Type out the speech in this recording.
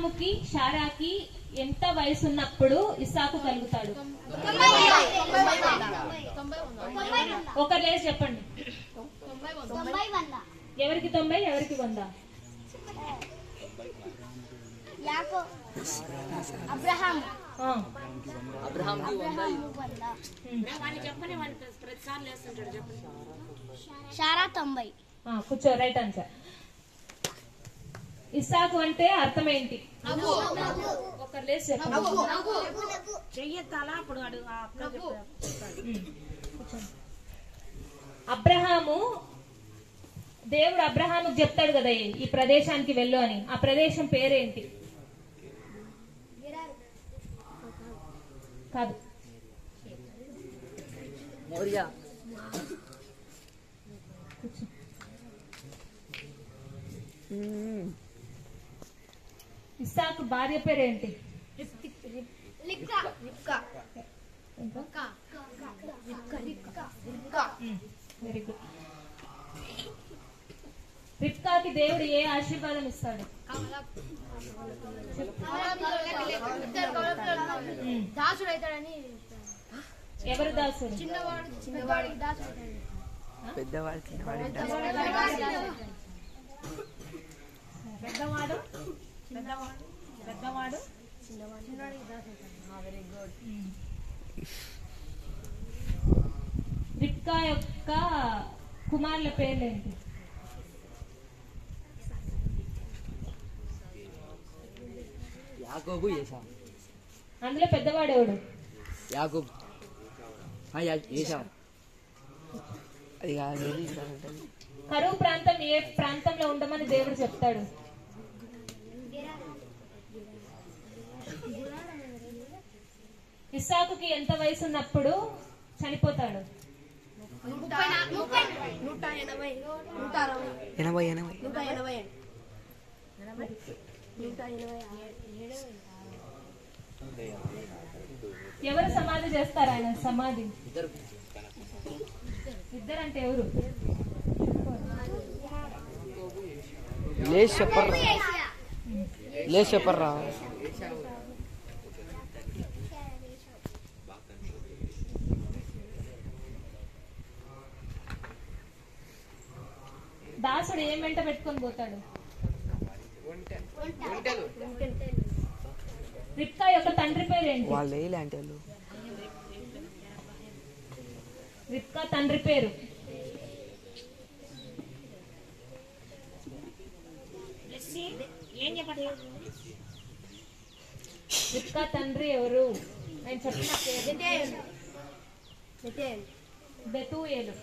అబ్రహాముకి షారాకి ఎంత వయసు ఉన్నప్పుడు ఇస్సాకు కలుగుతాడు? ఒకరు లేచి చెప్పండి. ఎవరికి 90, ఎవరికి 100? కూర్చో. Right answer. ఇస్సాకు అంటే అర్థం ఏంటి? ఒకరు లేచి చెప్పండి. అబ్రహాము, దేవుడు అబ్రహాముకు చెప్తాడు కదా ఈ ప్రదేశానికి వెళ్ళు అని. ఆ ప్రదేశం పేరేంటి? కాదు. ఇస్సాకు భార్య పేరేంటి? Very good. రిబ్కాకి దేవుడు ఏ ఆశీర్వాదం ఇస్తాడు? ఎవరు దాసుడు? పెద్దవాడు రిబ్కా యొక్క కుమారుల పేర్లేంటి? అందులో పెద్దవాడు ఎవడు? కరువు ప్రాంతం ఏ ప్రాంతంలో ఉండమని దేవుడు చెప్తాడు? ఇస్సాకుకి ఎంత వయసు ఉన్నప్పుడు చనిపోతాడు? 80. ఎవరు సమాధి చేస్తారు ఆయన సమాధి? ఇద్దరంటే ఎవరు? చెప్పర్రా. దాసుడు ఏం వెంట పెట్టుకొని పోతాడు? రిబ్కా యొక్క తండ్రి పేరేంటి? రిబ్కా తండ్రి పేరు? రిబ్కా తండ్రి ఎవరు? నేను చెప్పిన పేరు బెతూయేలు.